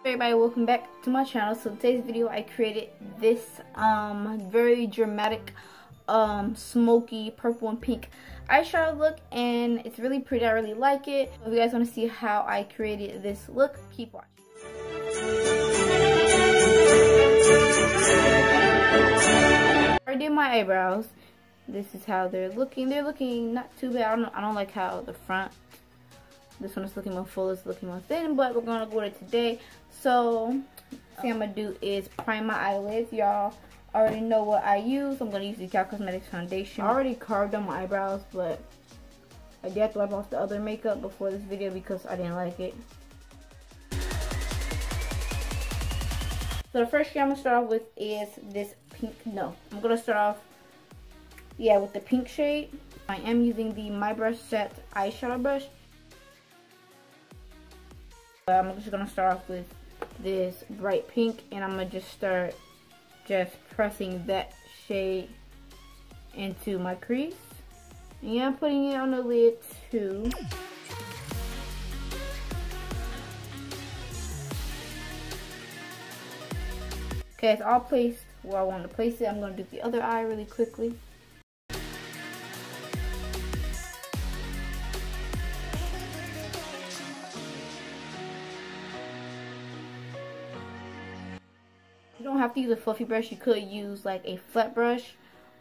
Everybody, welcome back to my channel. So today's video I created this very dramatic smoky purple and pink eyeshadow look, and it's really pretty. I really like it. If you guys want to see how I created this look, keep watching. I did my eyebrows. This is how they're looking. They're looking not too bad. I don't like how the front, this one is looking more full, it's looking more thin, but we're gonna go with it today. So thing I'm gonna do is prime my eyelids. Y'all already know what I use. I'm gonna use the Cal Cosmetics foundation. I already carved on my eyebrows, but I did have to wipe off the other makeup before this video because I didn't like it. So the first shade I'm gonna start off with is this pink. No, I'm gonna start off, yeah, with the pink shade. I am using the My Brush Set eyeshadow brush. I'm just gonna start off with this bright pink, and I'm gonna just start pressing that shade into my crease. And yeah, I'm putting it on the lid too. Okay, it's all placed where I want to place it. I'm gonna do the other eye really quickly. You don't have to use a fluffy brush. You could use like a flat brush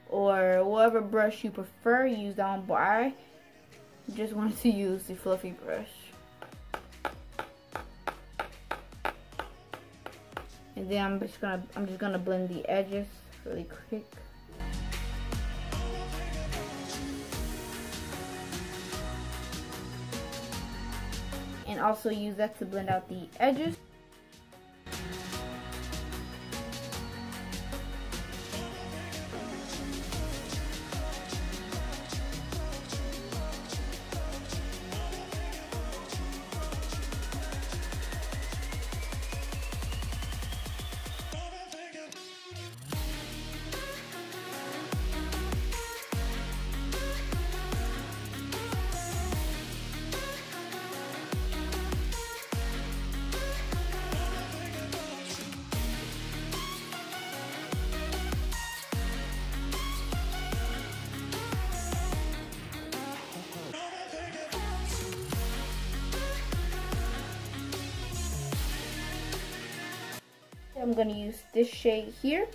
or whatever brush you prefer. Use that one, but I just wanted to use the fluffy brush. And then I'm just gonna blend the edges really quick. And also use that to blend out the edges. I'm gonna use this shade here,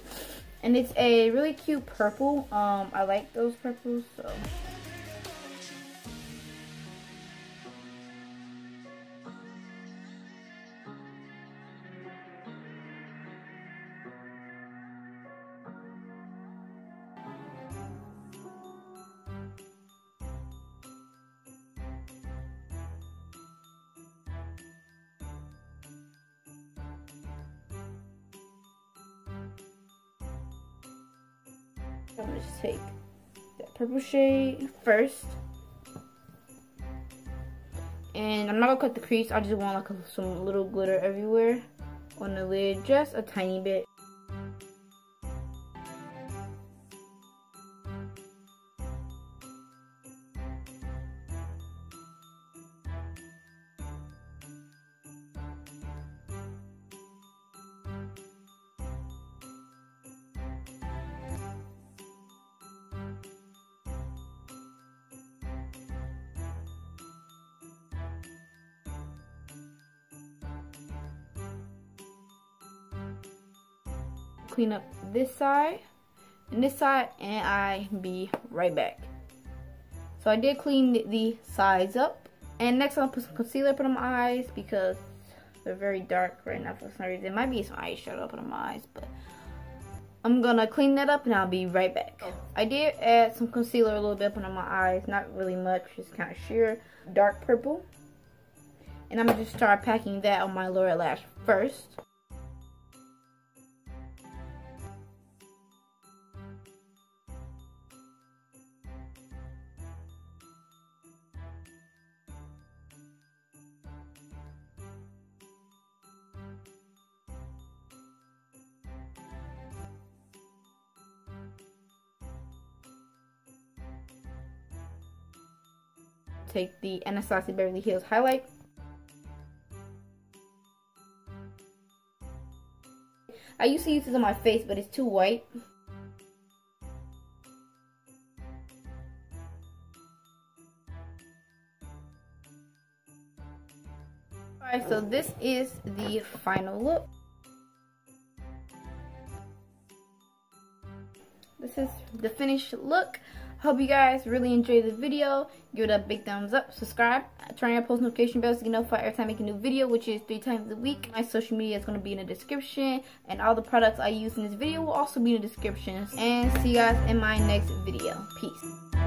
and it's a really cute purple. I like those purples, so. I'm gonna just take that purple shade first, and I'm not gonna cut the crease. I just want like some little glitter everywhere on the lid, just a tiny bit. Clean up this side and this side, and I be right back. So I did clean the sides up, and next I'll put some concealer up on my eyes because they're very dark right now for some reason. It might be some eyeshadow up on my eyes, but I'm gonna clean that up and I'll be right back. I did add some concealer a little bit up on my eyes, not really much, just kind of sheer dark purple, and I'm gonna just start packing that on my lower lash first. take the Anastasia Beverly Hills highlight. I used to use this on my face, but it's too white. Alright, so this is the final look. This is the finished look. Hope you guys really enjoyed the video. Give it a big thumbs up, subscribe, turn on your post notification bells to get notified every time I make a new video, which is 3 times a week. My social media is going to be in the description, and all the products I use in this video will also be in the description. And see you guys in my next video. Peace.